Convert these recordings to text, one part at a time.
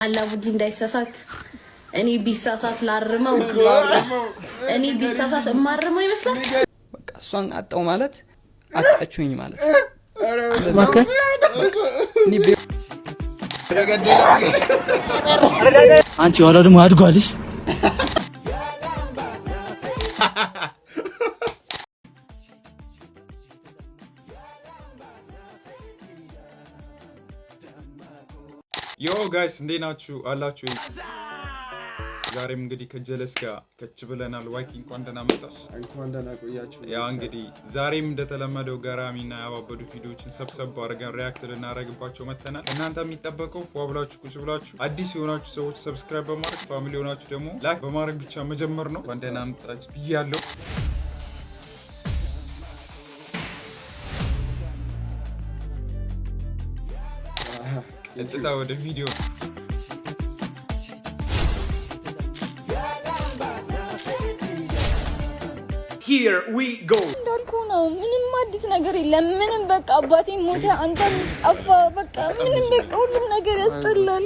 አላቡዲ እንዳይሳሳት እኔ ቢሳሳት ላርመው እኔ ቢሳሳት ማርመው ይመስላል። በቃ እሷን አጣው ማለት አጣችሁኝ ማለት ማከ አንቺ ወላ ደግሞ አድጓልሽ Yo guys, እንዴት ናችሁ አላችሁ? ዛሬም እንግዲህ ከጀለስ ጋር ከች ብለናል። ዋይኪ እንኳን ደህና መጣሽ። እንኳን ደህና ቆያችሁ። ያው እንግዲህ ዛሬም እንደተለመደው ገራሚና ያባበዱ ቪዲዮዎችን ሰብሰብ አድርገን ሪአክት ልናደርግባቸው መተናል። እናንተ የሚጠበቀው ፏ ብላችሁ ቁጭ ብላችሁ አዲስ የሆናችሁ ሰዎች ሰብስክራይብ በማድረግ ፋሚሊ የሆናችሁ ደግሞ ላይክ በማድረግ ብቻ መጀመር ነው። እንኳን ደህና መጣች ብያለሁ። እንጥታ ወደ ቪዲዮ Here we go እንዳልኩ ነው። ምንም አዲስ ነገር የለም። ምንም በቃ አባቴ ሞተ፣ አንተ ጠፋ፣ በቃ ምንም በቃ ሁሉም ነገር ያስጠላል።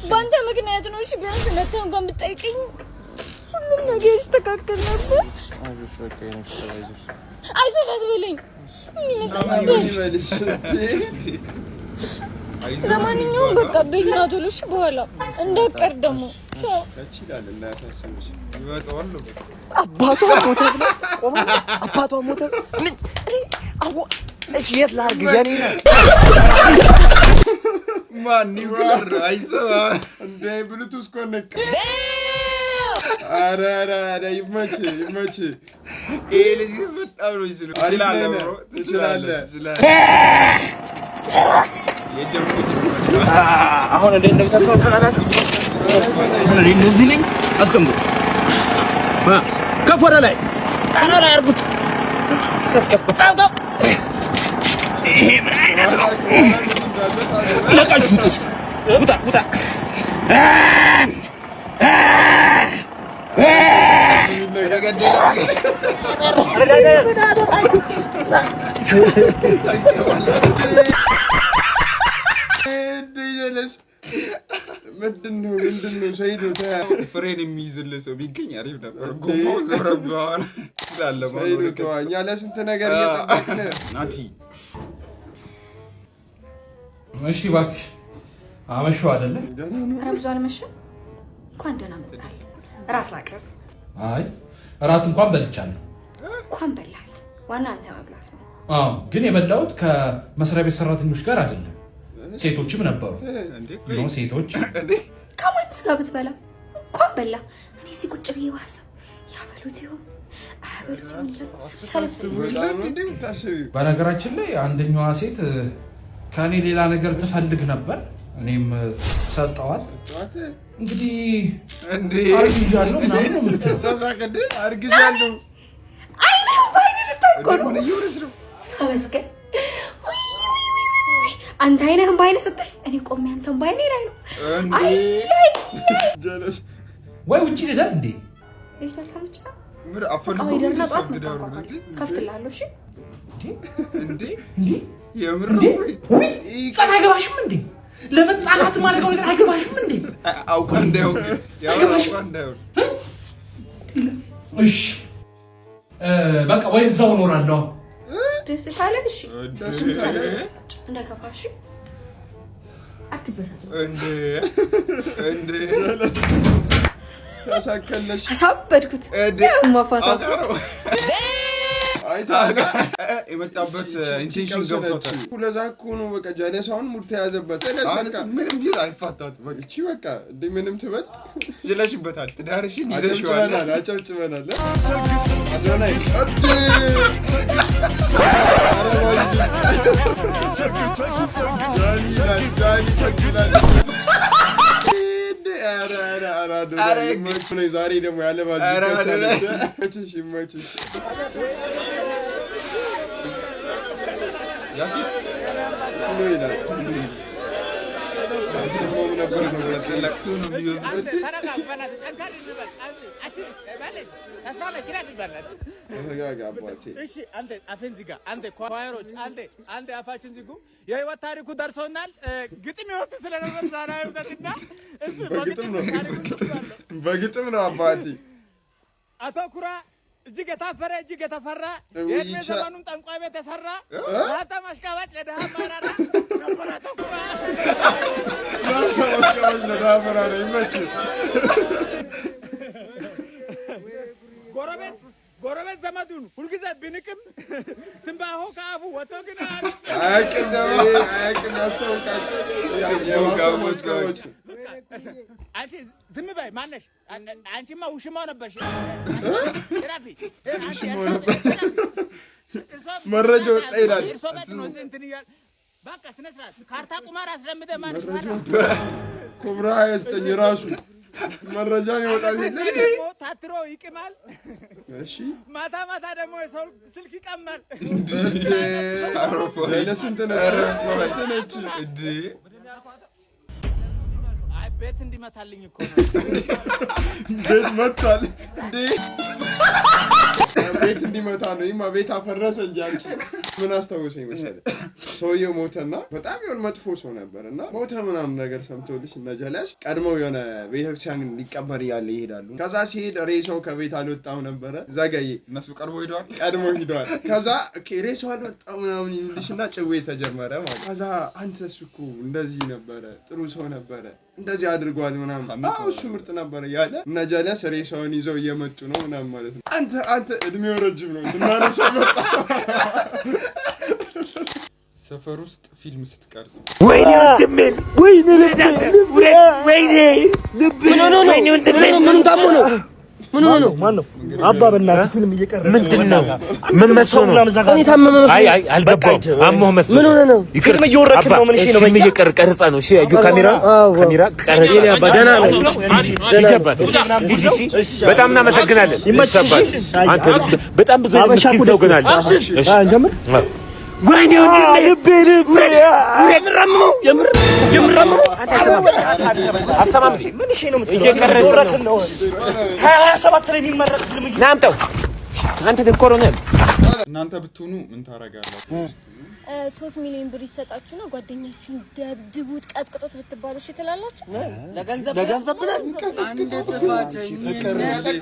በአንተ ምክንያት ነው። እሺ ቢያንስ መተው እንኳን ብትጠይቀኝ ሁሉም ነገር ይስተካከል ነበር። አይዞሽ አትበለኝ። ለማንኛውም በቃ ቤት ና ቶሎ። እሺ በኋላ እንዳትቀር ደግሞ አባቷ ሞተ ብለህ ቆመህ አባቷ ሞተ ምን እሺ የት ላድርግ የኔ ነው ማን ይብላር አይሰማ እንደ ብሉቱዝ ኮኔክት አረ ይመች ልጅ በጣም ነው ይዝሉ ትችላለህ የጀምኩት አሁን እንደ እንደምታውቀው ተናናስ ምን እንደዚህ ነኝ አስቀምጡ ከፍ ወደ ላይ አና ላይ አርጉት ከፍ ይሄ ምን አይነት ነው ለቃሽ ውጣ ምንድነው ሰይዶ ፍሬን የሚይዝልህ ሰው ቢገኝ አሪፍ ነበር። ጎማው ዘረባዋን ስላለ ማለት ነው። እኛ ለስንት ነገር እየጠበቅን ናቲ። እሺ እባክሽ አመሸው አይደለ? ረብዟ አልመሸም። እንኳን ደህና መጣህ። ራስ ላቅርብ። አይ እራት እንኳን በልቻለሁ። እንኳን በላህ። ዋና አንተ መብላት ነው። አዎ ግን የበላሁት ከመስሪያ ቤት ሰራተኞች ጋር አይደለም። ሴቶችም ነበሩ። ነው ሴቶች ከማንስ ጋር ብትበላ እንኳን በላ። እኔ እዚህ ቁጭ ብዬ ዋሰብ ያበሉት ይሁን በነገራችን ላይ አንደኛዋ ሴት ከኔ ሌላ ነገር ትፈልግ ነበር። እኔም ሰጠዋት። እንግዲህ አርግዣለሁ ምናምን ነው ተሳሳቀደ አርግዣለሁ አይነው ባይነ ልታቆም ምን ይወርጅ ነው ተመስገን። አንተ አይነህም ባይነ ስትል እኔ ቆሜ አንተም ባይኔ ላይ ነው። አይ ጀለስ ወይ ውጪ ልደር እንዴ ይፈል ተመጫ ምር አፈልጉ ሰግዳሩ እንዴ ከፍትላለሁ። እሺ እንዴ የምር ነው ወይ ጸና አይገባሽም እንዴ? ለመጣላት ማለት ነው አይገባሽም እንዴ? አውቃ እንዳይሆን አውቃ እንዳይሆን እሺ በቃ ወይ እዛው እኖራለሁ። ደስ ካለሽ ደስ ካለሽ እንደከፋሽ አትበሳጭ እንዴ ተሳከለሽ አሳበድኩት ማፋታቱ አይታ የመጣበት ኢንቴንሽን ገብቶታል። ለዛ እኮ ነው በቃ ጀለሳውን ሙድ ተያዘበት። ምንም ይል አይፋታት እቺ በቃ ምንም ትበል ትችለሽበታል። ትዳርሽን ይዘሽዋል። አጨብጭበናል። ዛሬ ደግሞ ያለ ባዝሽ ይመችሽ ያሲን ሲኖ ይላል አልሰማሁም ነበር ነው ለቅሶ ነው የሚወስዱት። ተረጋጋ አባቴ። እሺ አንተ አፈን ዝጋ። አንተ ኳየሮች አንተ አፋችን ዝጉ። የህይወት ታሪኩ ደርሶናል። ግጥም ይወጥ ስለነበር ዛሬው ተጥና በግጥም ነው አባቴ። አቶ ኩራ እጅግ የታፈረ እጅግ የተፈራ የእድሜ ዘመኑን ጠንቋይ ቤት ተሰራ ማታ ማሽቃባጭ ለደሃ ማራራ ነበር። አቶ ኩራ ማታ ማሽቃባጭ ለደሃ ማራራ ይመች። ጎረቤት ዘመዱን ሁልጊዜ ቢንቅም ትንባሆ ከአፉ ወጥቶ ግን አያውቅም ያስታውቃል። የዋጋዎች አንቺ ዝም በይ ማነሽ? አንቺማ ውሽማው ነበርሽ። መረጃ ወጣ ይላል። በቃ ስነ ስርዓት ካርታ ቁማር አስለምደ ማነሽ ኮብራ 29 ራሱ መረጃን ያወጣል። ደግሞ ታትሮ ይቅማል። እሺ ማታ ደግሞ የሰው ስልክ ይቀማል። ለስንት ነች እንዴ? አይ ቤት እንዲመታልኝ እኮ ነው። ቤት መቷል እንዴ? ቤት እንዲመታ ነው። ይማ ቤት አፈረሰ እንጂ አንቺ ምን አስታወሰኝ መሰለህ? ሰውየው ሞተና በጣም የሆነ መጥፎ ሰው ነበርና ሞተ ምናምን ነገር ሰምቶልሽ እና ጀለስ ቀድመው የሆነ ቤተክርስቲያን ሊቀበር ያለ ይሄዳሉ። ከዛ ሲሄድ ሬሳው ከቤት አልወጣም ነበረ። ዘገየ። እነሱ ቀድሞ ሄደዋል። ከዛ ሬሳው አልወጣም ምናምን ይልሽና ጭዌ ተጀመረ ማለት። ከዛ አንተ እሱ እኮ እንደዚህ ነበረ፣ ጥሩ ሰው ነበረ፣ እንደዚህ አድርጓል ምናምን፣ እሱ ምርጥ ነበረ ያለ እና ጀለስ ሬሳውን ይዘው እየመጡ ነው ምናምን ማለት ነው። አንተ እድሜው ረጅም ነው እናነሳ መጣ። ሰፈር ውስጥ ፊልም ስትቀርጽ ወይኔ ወንድሜን ምን ታሞ ነው? ምን ሆነ ነው? ማን ነው? አባ በእናትህ ፊልም እየቀረጸ ምንድነው? ምን መስሎ ነው? እኔ ታመመ መስሎ። አይ አልገባም። አሞህ መስሎ። ምን ሆነ ነው? ፊልም እየወረክ ነው። ምን እሺ ነው? ፊልም እየቀረጸ ነው። እሺ አዩ ካሜራ ቀረጸ። እኔ አባ ደህና ነኝ። ይጀባል። በጣም እናመሰግናለን። ይመችሽ። አንተ በጣም ብዙ ምስኪን ሰው ግን አለ። እሺ ጀምር። ወይኔ ልቤ የምረምመው አሰማም ምን እሺ ነው? እየቀረጽ ነው። 27 ላይ የሚመረጥ ፊልም ናምጣው። አንተ ግን ኮሎኔል እናንተ ብትሆኑ ምን ታረጋላችሁ? 3 ሚሊዮን ብር ይሰጣችሁ ነው ጓደኛችሁን ደብድቡት ቀጥቅጦት ብትባሉ እሺ ትላላችሁ? ለገንዘብ ብለን አንድ ጥፋተኝ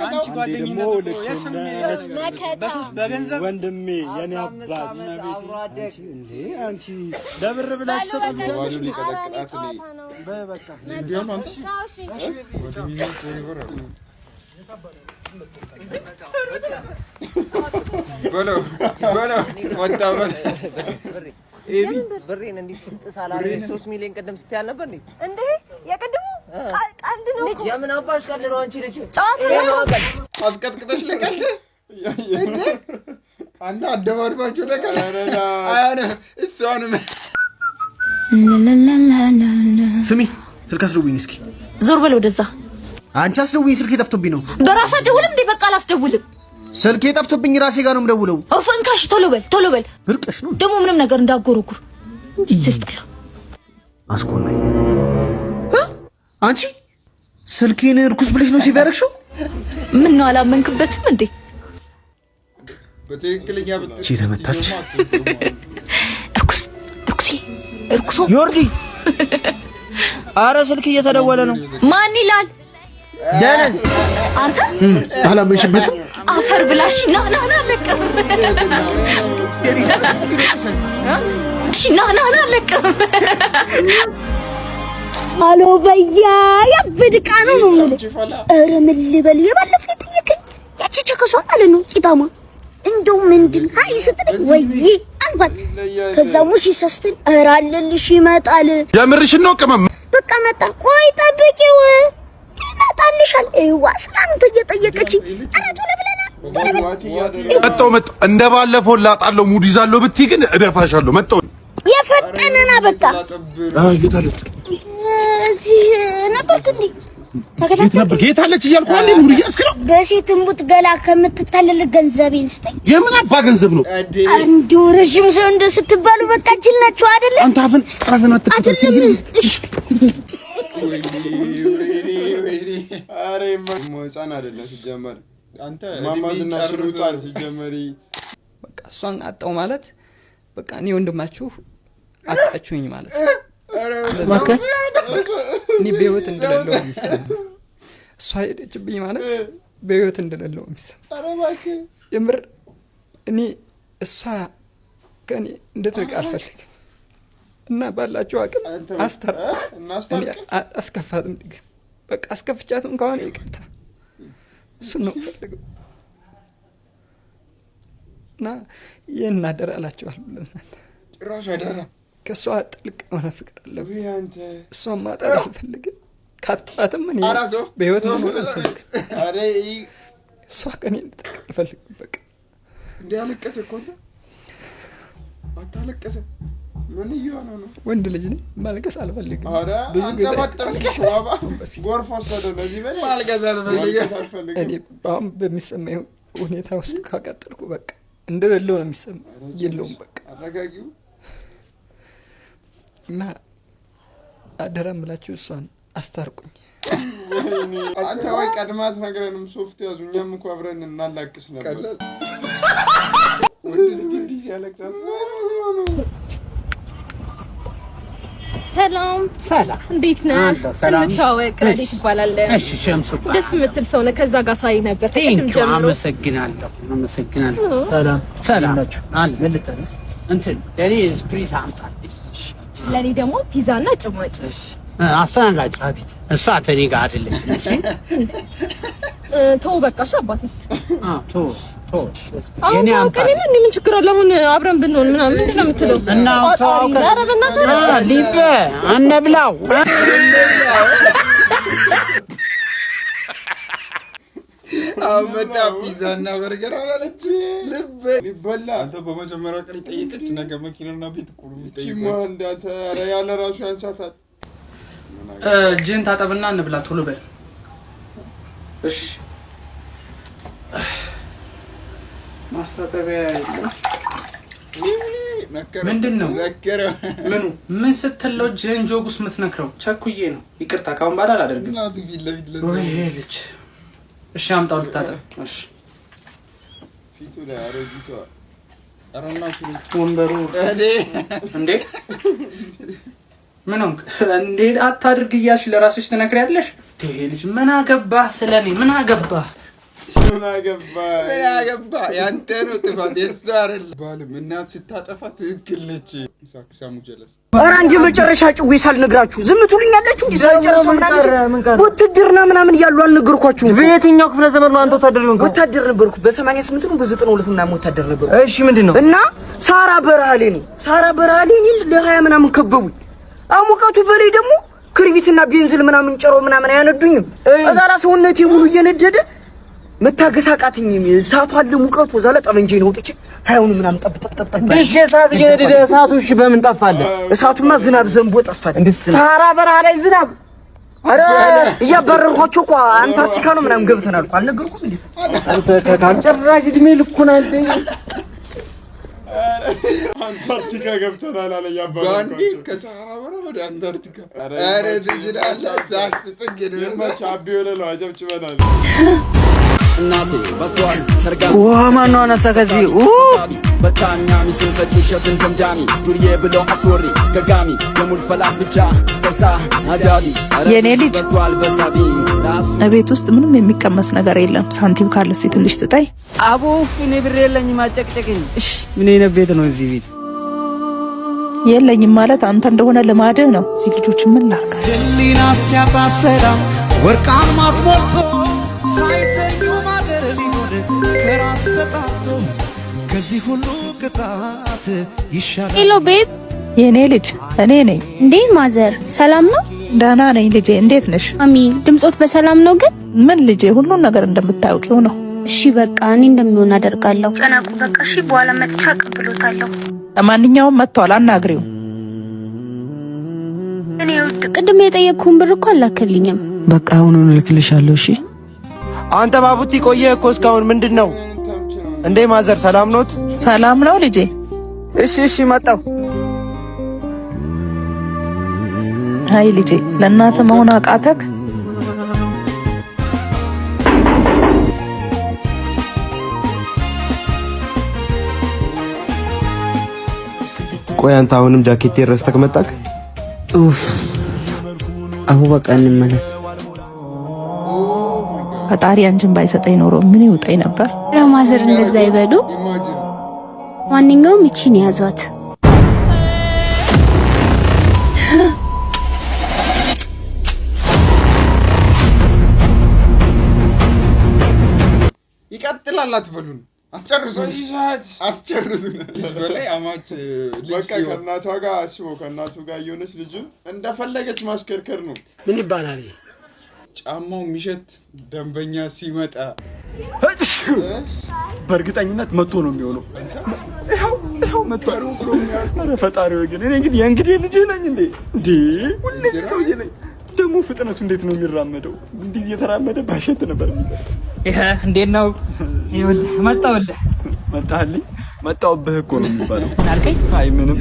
አንቺ ጓደኛው በገንዘብ ወንድሜ የኔ አባት እንዴ አንቺ ለብር ብላችሁ ተቀበሉ ሊቀጠቅጣት ነው። በቃ እንዲያም አንቺ ወደ ሚኒስ ፎሬቨር በለው ወጣው ብሬን እንዲህ ስትሳላ 3 ሚሊዮን ቀደም ስትያል ነበር እንዴ? የቀድሙ ቀልድ ነው። የምን አባሽ ቀልድ ነው? አንቺ ልጅ አስቀጥቅጠሽ ለቀልድ እንዴ? አንተ አደባድባችሁ ለቀልድ አያነ እሷንም ስሚ ስልክ አስደውይኝ እስኪ። ዞር በል ወደዛ። አንቺ አስደውይኝ፣ ስልኬ ጠፍቶብኝ ነው። በራስ አትደውልም እንዴ? በቃ አላስደውልም። ስልኬ ጠፍቶብኝ ራሴ ጋር ነው የምደውለው። ፈንካሽ ቶሎ በል። ብርቅሽ ነው ደግሞ ምንም ነገር እንዳጎረጉር እንጂ ትስጠላ። አስቆናኝ። አንቺ ስልኬን እርኩስ ብለሽ ነው ሴቭ ያደረግሽው? ምን ነው አላመንክበትም እንዴ? በትክክለኛ እቺ ተመታች። እርኩስ ዮርዲ አረ ስልክ እየተደወለ ነው። ማን ይላል? ደነዝ አንተ አላመንሽበትም? አፈር ብላሽ ና ለቀም ና ለቀም አሎ በያ ያብድቃ ነው ማለት ኧረ ምን ልበል? የባለፈው ጥይቀኝ ያቺ ቸከሷ ማለት ነው ቂጣማ እንደው ምንድን አይ ስትል ወይ አንኳት ከዛ ሙሲ ሰስተን ኧረ አለልሽ ይመጣል። የምርሽን ነው ቅመም? በቃ መጣ። ቆይ ጠብቂው ይመጣልሻል። አይዋ ስላንተ እየጠየቀችኝ ኧረ ቶሎ ብለና መጣው እንደባለፈው ላጣለው ሙድ ይዛለው ብትይ ግን እደፋሻለሁ። መጣው የፈጠነና በቃ ጌታለች እዚህ ነበርክ እንዴ? የት ነበር? ጌታለች እያልኩ አንዴ ሙድ ያስከረው በሴት እምቡጥ ገላ ከምትታለል ገንዘቤን ስጠኝ። የምን አባ ገንዘብ ነው? አንዱ ረጅም ሰው እንደስትባሉ በቃ ጅል ናቸው አይደል? አንተ አፍን አትከታተል። እሺ ኧረ ህፃን አይደለም ሲጀመር አንተ ማማዝና ሽሩጣል ሲጀመር በቃ እሷን አጣው ማለት በቃ እኔ ወንድማችሁ አጣችሁኝ ማለት እኔ በህይወት እንደሌለው የሚሰማኝ እሷ ሄደችብኝ ማለት በህይወት እንደሌለው የሚሰማኝ የምር እኔ እሷ ከኔ እንድትርቅ አልፈልግም እና ባላችሁ አቅም አስከፋትም በቃ አስከፍቻትም ከሆነ ይቅርታ እሱን ነው ፈልገው እና ይህን አደራ እላችኋለሁ ለእናንተ ጭራሽ አደራ ከእሷ ጥልቅ የሆነ ፍቅር አለብኝ እሷን ማጣት አልፈልግም ካጣትም እኔ በህይወት መኖር አልፈልግም እሷ ከኔ እንድትርቅ አልፈልግም በቃ እንዲህ አለቀሰ እኮ አንተ አታለቀሰ ምን እየሆነ ነው ወንድ ልጅ ነኝ ማልቀስ አልፈልግም ብዙ ጊዜ ባባ ጎርፍ ወሰደ ለዚህ በላይ ማልቀስ አልፈልግም እኔ አሁን በሚሰማኝ ሁኔታ ውስጥ ካቀጠልኩ በቃ እንደሌለው ነው የሚሰማኝ የለውም በቃ አረጋጊው እና አደራ እምላችሁ እሷን አስታርቁኝ አንተ ወይ ቀድማት ነገርንም ሶፍት ያዙ እኛም እኮ አብረን እናላቅስ ነበር ወንድ ልጅ እንዲህ ያለቅሳስ ሰላም እንዴት ነህ? እንተዋወቅ። ረዴት ትባላለህ። እሺ ሸምሱ ደስ የምትል ሰው ነህ። ከዛ ጋር ሳይ ነበር ቅድም ጀምሮ። አመሰግናለሁ። ሰላም ናችሁ? ምን ልታዘዝ? እንትን ለኔ ስፕሪስ አምጣልኝ። ለኔ ደግሞ ፒዛና ጭማቂ። እሺ አስተናጋጅ አቤት። እሷ ተኔ ጋር አይደለች። ተው በቃ እሺ አባቴ። ተው የኔ አምጣ። ምን ችግር አለ አሁን አብረን ብንሆን ምናምን ምንድን ነው የምትለው? እና ተው ኧረ በእናትህ ሊበ አንብላው አመጣ ፒዛና በርገር አላለች ልብ ሊበላ አንተ በመጀመሪያ ቀን ጠየቀች ነገ መኪናና ቤት ቁሩ ይጠይቃል እንዳንተ ኧረ ያለ ራሱ ያንሳታል ጅን ታጠብና እንብላ ቶሎ በል እሺ ማስተካከያ ምንድነው ምኑ ምን ስትለው ጅን ጆጉስ ምትነክረው ቸኩዬ ነው ይቅርታ ካሁን ባላ አላደርግም እናቱ ፊት ለፊት ለዚህ እሺ አምጣው ልታጠብ እሺ ፊቱ ላይ አረጊቷ አራናቱ ወንበሩ እንዴ ምን ሆንክ እንዴ አታድርግ እያልሽ ለራስሽ ትነክሪያለሽ ልጅ ምን አገባህ ስለኔ ምን አገባህ ያንተ ነው ጥፋት የእሷ አይደል ባልም እናት ስታጠፋ ትክክል ነች ሳክሳሙ ጀለስ ኧረ እንደ መጨረሻ ጭዌ ሳልነግራችሁ ዝም ትሉኛላችሁ እንዴ ሳልጨርሰው ምናምን ውትድርና ምናምን እያሉ አልነገርኳችሁም በየትኛው ክፍለ ዘመን ነው አንተ ወታደር ነበርኩ በ88 ነው በ92 ምናምን ወታደር ነበርኩ እሺ ምንድነው እና ሳራ በረሃሌ ለ20 ምናምን ከበቡኝ አሙቀቱ በላይ ደግሞ ክርቢትና ቤንዚል ምናምን ጨሮ ምናምን አያነዱኝም እዛላ ሰውነቴ ሙሉ እየነደደ መታገስ አቃተኝ እሳቱ አለ ሙቀቱ እዛላ ጠመንጄ ነው ጥጭ ሃይውን ምናምን ጠብጠብጠብ እሺ እሳት እየነደደ እሳቱ እሺ በምን ጠፋለ እሳቱማ ዝናብ ዘንቦ ጠፋለ ሳራ በረሃ ላይ ዝናብ አረ እያባረርኳቸው እኮ አንታርክቲካ ነው ምናምን ገብተናል እኮ አልነገርኩም እንዴ አንተ ከካንጨራሽ እድሜ ልኩን አንተ አንታርክቲካ ገብተናል አለ ያባረርኳቸው ከሳራ በረሃ ወደ አንታርክቲካ አረ ትጅላላ ሳክስ ጥግ ደረሰ አቢው ለለው አጨብጭበናል እናቴ በስቷል ሰርጋ ማን ነው አነሳ ከዚህ በታኛ ሚስም ሰጪ ሸትን ደምዳሚ ዱርዬ ብሎ አስወሪ ገጋሚ የሙል ፈላህ ብቻ ከሳ አጃቢ የኔ ልጅ በስቷል በሳቢ እቤት ውስጥ ምንም የሚቀመስ ነገር የለም ሳንቲም ካለ ትንሽ ስጠይ አቦ እኔ ብር የለኝም አጨቅጨቅኝ እሺ ምን አይነት ቤት ነው እዚህ ቤት የለኝም ማለት አንተ እንደሆነ ልማድህ ነው እዚህ ልጆች ምን ላርጋ ህሊና ሲያጣ ሰላም ወርቃን ማስሞልቶ ሳይተኙ ማደር ሊሆን ከራስ ተጣፍቶ ከዚህ ሁሉ ቅጣት ይሻላል ሄሎ ቤብ የኔ ልጅ እኔ ነኝ እንዴ ማዘር ሰላም ነው ዳና ነኝ ልጄ እንዴት ነሽ አሚን ድምጾት በሰላም ነው ግን ምን ልጄ ሁሉን ነገር እንደምታውቂው ነው እሺ በቃ እኔ እንደሚሆን አደርጋለሁ ጨናቁ በቃ እሺ በኋላ መጥቻ ቀብሎታለሁ ለማንኛውም መጥቷል አናግሪው እኔ ቅድም የጠየቅኩን ብር እኮ አላከልኝም በቃ አሁን ልክልሻለሁ እሺ አንተ ባቡቲ ቆየ እኮ እስካሁን ምንድነው እንዴ ማዘር ሰላም ኖት ሰላም ነው ልጄ እሺ መጣው አይ ልጄ ለእናትህ መሆን አቃተክ? ቆይ አንተ አሁንም ጃኬት ረስተህ መጣክ? ኡፍ አሁን በቃ እንመለስ። ፈጣሪ አንቺን ባይሰጠኝ ኖሮ ምን ይውጣኝ ነበር? ረማዘር እንደዛ ይበሉ። ማንኛውም እቺን ያዟት። ይቀጥላል አትበሉን። አስጨርሱን። ልጅ በላይ አማች በቃ ከእናቷ ጋር አስቦ ከእናቱ ጋር የሆነች ልጁ እንደፈለገች ማሽከርከር ነው። ምን ይባላል? ጫማው የሚሸት ደንበኛ ሲመጣ በእርግጠኝነት መጥቶ ነው የሚሆነው። ይኸው መጥቶ ኧረ ፈጣሪ ወይ ግን እኔ እንግዲህ የእንግዲህ ልጅ ነኝ እንዴ? ሁሌ ሰውዬ ነኝ። ደግሞ ፍጥነቱ እንዴት ነው የሚራመደው? እንዲህ እየተራመደ ባሸት ነበር የሚለው። ይሄ እንዴት ነው? ይኸውልህ መጣሁልህ። መጣህልኝ? መጣሁብህ እኮ ነው የሚባለው። አልከኝ? አይ ምንም።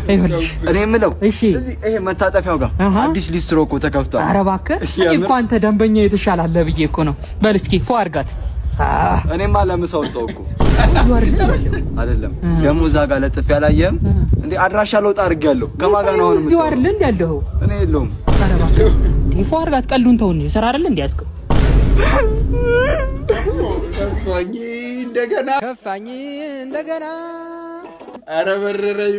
ይኸውልህ እኔ የምለው እዚህ ይሄ መታጠፊያው ጋር አዲስ ሊስትሮ እኮ ተከፍቷል። ኧረ እባክህ እኮ አንተ ደንበኛ የተሻላለህ ብዬ እኮ ነው። በል እስኪ ፎ አድርጋት። እኔማ ለምሳ ወጣሁ እኮ አይደለም። ደግሞ እዛ ጋር ለጥፍ ያላየህም እንዴ? አድራሻ ለውጥ አድርጌያለሁ። ከማን ጋር ነው አሁን? እዚሁ አይደል እንዴ ያለኸው? እኔ የለውም። ኧረ እባክህ ፎ አድርጋት። ቀልዱን ተው እንጂ ስራ አይደል እንዴ ያዝከው? ከፋኝ እንደገና ኧረ መረረኝ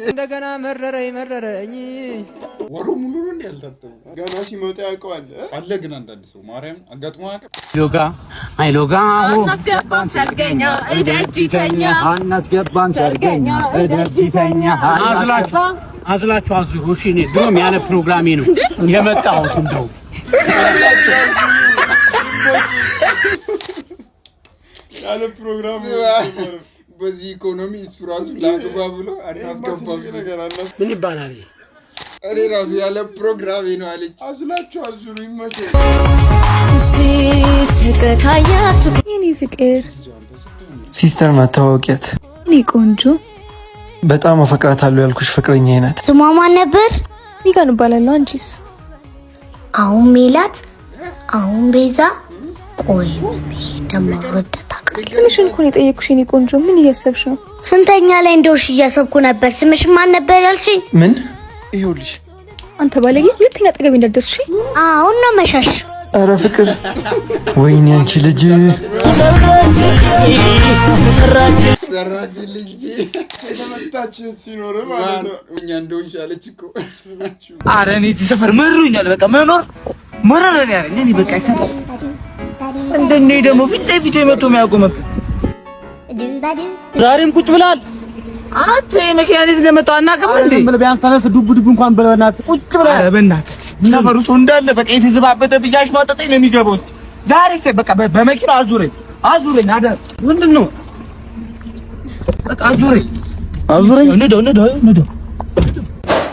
እንደገና መረረኝ። ወሩ ሙሉ ነው እንዴ ያልታጠበው? ገና ሲመጣ ያውቀዋል አለ። ግን አንዳንድ ሰው ማርያም አጋጥሞ ያውቃል። ሎጋ አናስገባም ሰርገኛ እደጅተኛ አናስገባም ሰርገኛ እደጅተኛ አዝላችሁ አዝሩ። እሺ እኔ ድሮም ያለ ፕሮግራሜ ነው የመጣሁት። እንደው ያለ ፕሮግራም በዚህ ኢኮኖሚ እሱ ራሱ ላግባ ብሎ አናስገባም ነገር አናስ ምን ይባላል? እኔ ራሱ ያለ ፕሮግራሜ ነው አለች። አዝላችሁ አዝሩ ይመቸ ሲስከካያት የኔ ፍቅር ሲስተር ማታወቂያት እኔ ቆንጆ በጣም አፈቅራታለሁ ያልኩሽ ፍቅረኛዬ ናት። ስሟ ማን ነበር? ሚካን እባላለሁ። አንቺስ? አሁን ሜላት፣ አሁን ቤዛ። ቆይ ምን እንደማወራዳ ታውቃለህ? ትንሽን እኮ ነው የጠየኩሽ የኔ ቆንጆ። ምን እያሰብሽ ነው? ስንተኛ ላይ እንደውሽ እያሰብኩ ነበር። ስምሽ ማን ነበር ያልሽኝ? ምን? ይኸውልሽ አንተ ባለጌ፣ ሁለተኛ አጠገቤ እንዳትደርሺ። አሁን ነው መሻሽ። ኧረ ፍቅር፣ ወይኔ አንቺ ልጅ ሰራጅ ልጅ የተመታች ሲኖር ማለት ነው። እኛ እንደውሽ አለች እኮ። ኧረ እኔ እዚህ ሰፈር መሮኛል። በቃ መረረን ያለኝ እኔ በቃ ይሰጥ እንደኔ ደግሞ ፊት ለፊት የመቶ የሚያቆመብ ዛሬም ቁጭ ብላል። አንተ የመኪና ልጅ እንደመጣው አናውቅም እንዴ? ቢያንስ ተነስ ዱብ እንኳን ብለህ በእናትህ ቁጭ ብለህ። ኧረ በእናትህ ሰፈሩ ሰው እንዳለ በቃ የተዘባበተ ብያሽ ማጠጠኝ ነው የሚገባው። ዛሬ በቃ በመኪናው አዙረኝ አዳር። ምንድን ነው በቃ አዙረኝ እንደው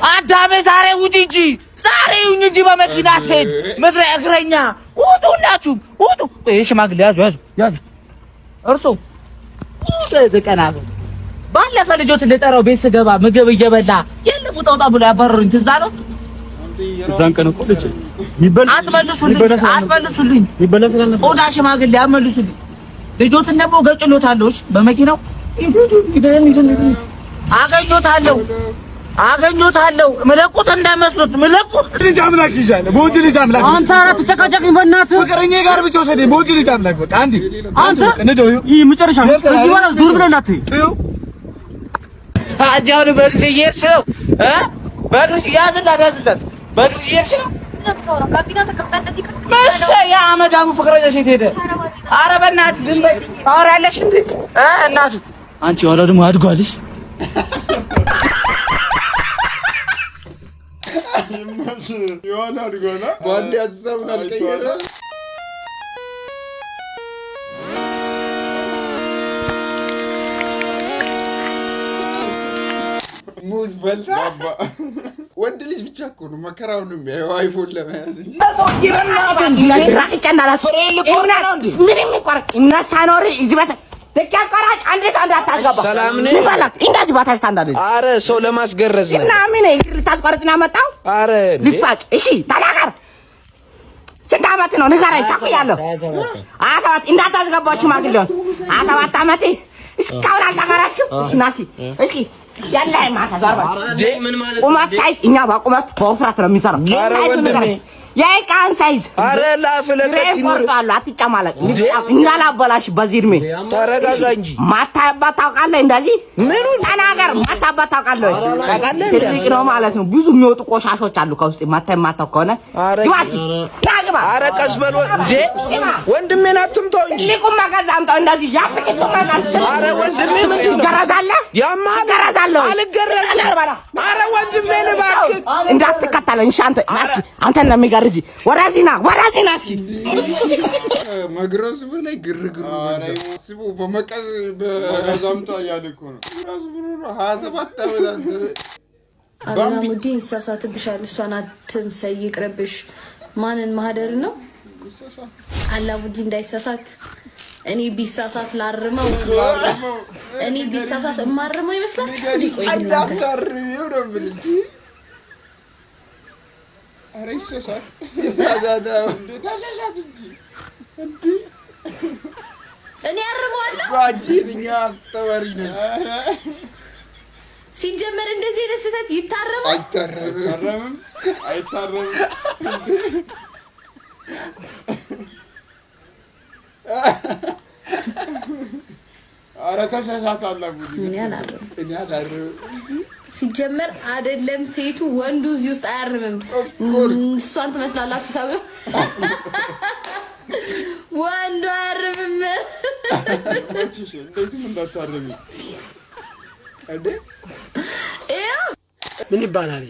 አዳሜ ዛሬ ውጪ እንጂ በመኪና ስሄድ ምድረ እግረኛ ውጡ፣ ሁላችሁም ውጡ። ሽማግሌ ያዙ እርሶ ተቀናበ። ባለፈ ልጆት ልጠራው ቤት ስገባ ምግብ እየበላ የለም ውጣ ብሎ ያባረሩኝ ትዝ አለው። እዛን ቀን እኮ ልጅ አትመልሱልኝ። ኦዳ ሽማግሌ አትመልሱልኝ። ልጆትን ደግሞ ገጭሎታለሁ በመኪናው አገኘታለሁ። መለቁት እንዳይመስሉት መለቁት። ልጅ አምላክ ይሻለ በወንድ ልጅ አምላክ አንተ አራት ተጨቃጨቅኝ በእናትህ ፍቅረኛዬ ጋር ብቻ ወሰደኝ። በወንድ ልጅ አምላክ በቃ አንዴ አንተ እንደው ይሄ መጨረሻ ነው። እዚህ በኋላ ዱር ብለህ እንዳትይ። አጃውን በግሽ እየሄድሽ ነው በግሽ ያዝላት በግሽ እየሄድሽ ነው። መሰያ አመዳሙ ፍቅረኛሽ የት ሄደ? ኧረ በእናትህ ዝም በይ። ታወሪያለሽ እንዴ እናቱ አንቺ ወዲያው ደግሞ አድጓልሽ። የሆነ አድጎና በአንድ ሀሳቡን አልቀየረ። ሙዝ በልታ ወንድ ልጅ ብቻ እኮ ነው መከራውን የሚያየው አይፎን ለመያዝ እንጂ ተቀራጭ አንድ ሰው እንዳታስገባ ሰላም ነኝ ይባላል እንደዚህ ባታስታንዳለ አረ ሰው ለማስገረዝ ነው እና ምን እግር ልታስቆርጥና መጣው አረ ሊፋጭ እሺ ተናገር ስንት ነው ንገረኝ ቻኩያለሁ አሳባት እንዳታስገባችሁ ማግለውን አሳባት አመቴ እስካሁን አልተቀራጭም ናሲ እስኪ ያለ ማታ ዛርባ ምን ማለት ቁመት ሳይዝ እኛ ባቁመት በወፍራት ነው የሚሰራው ሳይዝ ንገረኝ የቃን ሳይዝ አረ ላፍለከት ይቆርጣሉ አትጨማለቅ እንዳላበላሽ በዚህ እድሜ ተረጋጋ እንጂ ማታባት ታውቃለህ እንደዚህ ምን ተናገር ማታባት ታውቃለህ ትልቅ ነው ማለት ነው ብዙ የሚወጡ ቆሻሾች አሉ ከውስጥ ማታው ከሆነ ግባስ ታግባ አረ ቀስ በል ወንድሜን አትምተው እንጂ ሊቁም ማጋዛምጣው እንደዚህ ያፍቅት ተናስ አረ ወንድሜ ምን ትገረዛለህ ገረዛለሁ አልገረዝም አረ ወንድሜን እባክህ እንዳትከተለኝ ሻንተ አንተ ነው የሚገርዝ ወራዚና እስኪ መግረዙ በላይ ግርግሩ ወሰቡ በመቀዝ በዛምታ ያለኮ ነው ራሱ ብሎ 27 አመት አላሙዲ ይሳሳትብሻል እሷን አትምሰይ ይቅርብሽ ማንን ማህደር ነው አላሙዲ እንዳይሳሳት እኔ ቢሳሳት ላርመው እኔ ቢሳሳት እማርመው ይመስላል ቆይ አዳታሪው ነው ብልስ አረ ይሳሳት ተሳሳት እንጂ እኔ አርመዋለሁ ጓጂኛ አስተዋሪ ነሽ ሲጀመር እንደዚህ ለስተት ይታረማል አይታረም አረ ተሳሳት አላሙዲ እኔ አላረም ሲጀመር አይደለም ሴቱ ወንዱ እዚህ ውስጥ አያርምም እሷን ትመስላላችሁ ሰው ወንዱ አያርምም እንዴት እንዳታርሚ እንዴ ምን ይባላል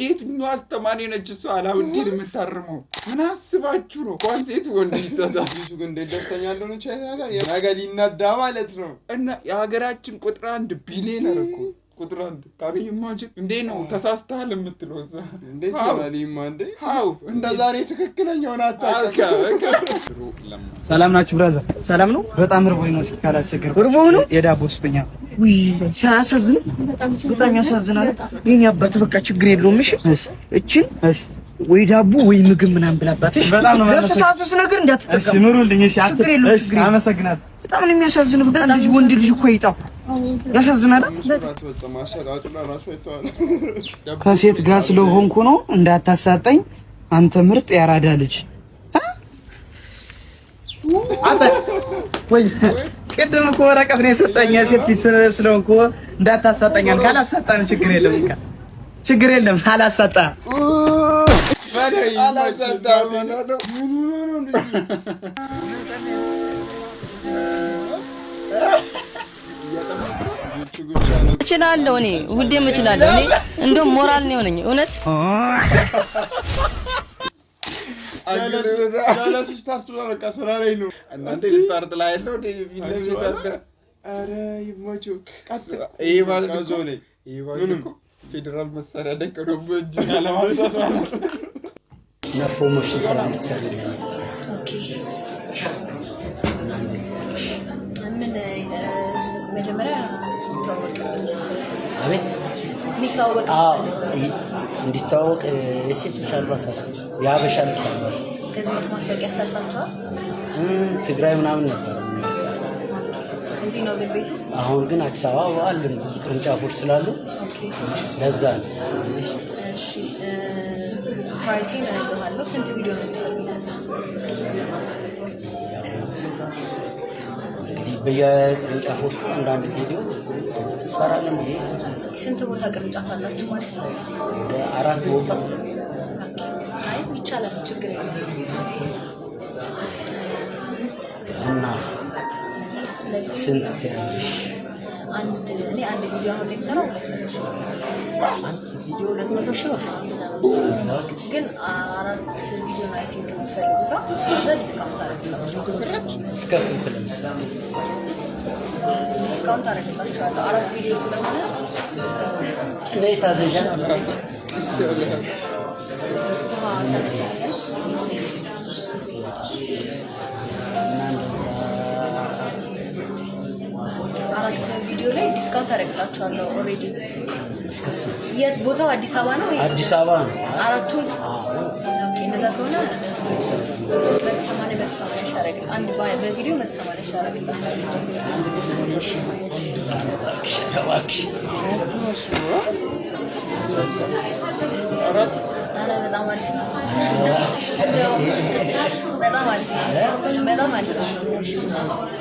የትኛው አስተማሪ ነች እሷ አላውዲን የምታርመው ምን አስባችሁ ነው እንኳን ሴት ወንድ ይሳሳት ይሱ ግን ደስተኛ እንደሆነች አይታታ የማገሊ እናዳ ማለት ነው እና የሀገራችን ቁጥር 1 ቢሊየነር እኮ ቁጥር 1 ካለ ኢማጂን እንዴ ነው ተሳስተሃል የምትለው እዛ እንዴት ይሆናል እንዴ ሃው እንደ ዛሬ ትክክለኛው አታውቃ ሰላም ናችሁ ብራዘር ሰላም ነው በጣም ርቦኝ ነው ሲካላስቸገር ርቦው ነው የዳቦ ስጠኛ ውይ ሲያሳዝን በጣም ያሳዝናል የኛ አባት በቃ ችግር የለውም እሺ እቺን ወይ ዳቦ ወይ ምግብ ምናምን ብላባትሽ በጣም ነው ለሱሳሱስ ነገር እንዳትጠቀም እሺ ኑሩልኝ እሺ አመሰግናለሁ በጣም ነው የሚያሳዝን በቃ ልጅ ወንድ ልጅ እኮ ይጣው ያሳዝናል ከሴት ጋር ስለሆንኩ ነው እንዳታሳጠኝ አንተ ምርጥ ያራዳ ልጅ አባት ወይ ቅድም እኮ ወረቀት ነው የሰጠኝ ሴት ፊት ስለሆንኩ እንዳታሳጠኝ ካላሳጣን ችግር የለም አላሳጣ ማለት ምን ነው እችላለሁ እኔ ሁሌም እችላለሁ እኔ እንደውም ሞራል ነው የሆነኝ እውነት አገለ ስታርት በቃ ስራ ላይ ነው እናንተ ስታርት ላይ ያለው ቪዲዮ ታታ አረ ይሞቹ ቀጥ ይሄ ማለት ነው ይሄ ማለት ነው ፌደራል መሳሪያ ደቀነው በእጅ ያለማንሳት ማለት ነው ፕሮሞሽን ስራ እንድትሰሪ ኦኬ መጀመሪያ አቤት ሊታወቅ እንዲታወቅ የሴቶች አልባሳት የሀበሻ ልብስ አልባሳት ከዚህ በፊት ማስታወቂያ ሰርታችኋል? ትግራይ ምናምን ነበር የሚያሳይ እዚህ ነው ግን ቤቱ? አሁን ግን አዲስ አበባ አሉን ብዙ ቅርንጫፎች ስላሉ ለዛ ነው። እሺ ፕራይሲን እነግርሃለሁ። ስንት ቪዲዮ ነው የምትፈልጉት? በየቅርንጫፎቹ አንዳንድ ቪዲዮ ሰራለን ብዬ ስንት ቦታ ቅርንጫፍ አላችሁ ማለት ነው? 4 ቦታ አይ ይቻላል ችግር የለም እና ስለዚህ ስንት ትያለሽ? እኔ አንድ ቪዲዮ አሁን የምሰራው 200 ሺህ አንድ ቪዲዮ 200 ሺህ ግን 4 ቪዲዮ ነው አይ ቲንክ የምትፈልጉት እዛ ዲስካውንት አደረግላችሁ እስከ ስንት ለምሳሌ ዲስካውንት አደረግላችኋለሁ 4 ቪዲዮ ስለሆነ እኔ ታዘዣ 4 ቪዲዮ ላይ ዲስካውንት አደርግላችኋለሁ ኦሬዲ። የት ቦታው አዲስ አበባ ነው ወይስ አዲስ አበባ ነው? 4ቱም ኦኬ። እንደዛ ከሆነ 180 ሻረግ አንድ በቪዲዮ 180 ሻረግ በጣም አሪፍ ነው። በጣም አሪፍ ነው። በጣም አሪፍ ነው።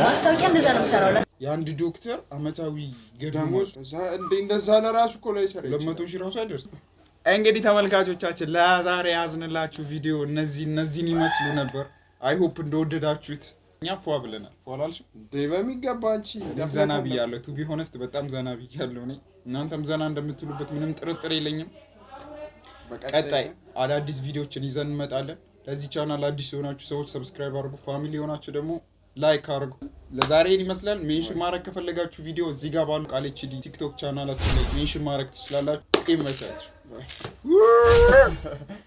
ማስታወቂያ እንደዛ ነው የምሰራው። የአንድ ዶክተር አመታዊ ገዳሞች እንደዛ ለራሱ እኮ ላይ ሰራ 200 ሺህ ራሱ አይደርስም። እንግዲህ ተመልካቾቻችን ለዛሬ ያዝንላችሁ ቪዲዮ እነዚህን ይመስሉ ነበር። አይ ሆፕ እንደወደዳችሁት። እኛ ፏ ብለናል። ፏ አላልሽ እንዴ? በሚገባ አንቺ ዘና ብያለሁ። ቱ ቢ ሆነስት በጣም ዘና ብያለሁ እኔ። እናንተም ዘና እንደምትሉበት ምንም ጥርጥር የለኝም። ቀጣይ አዳዲስ ቪዲዮችን ይዘን እንመጣለን። ለዚህ ቻናል አዲስ የሆናችሁ ሰዎች ሰብስክራይብ አድርጉ። ፋሚሊ የሆናችሁ ደግሞ ላይክ አድርጉ። ለዛሬ ይመስላል። ሜንሽን ማድረግ ከፈለጋችሁ ቪዲዮ እዚህ ጋር ባሉ ቃል ኤችዲ ቲክቶክ ቻናላችን ላይ ሜንሽን ማድረግ ትችላላችሁ። ይመቻችሁ።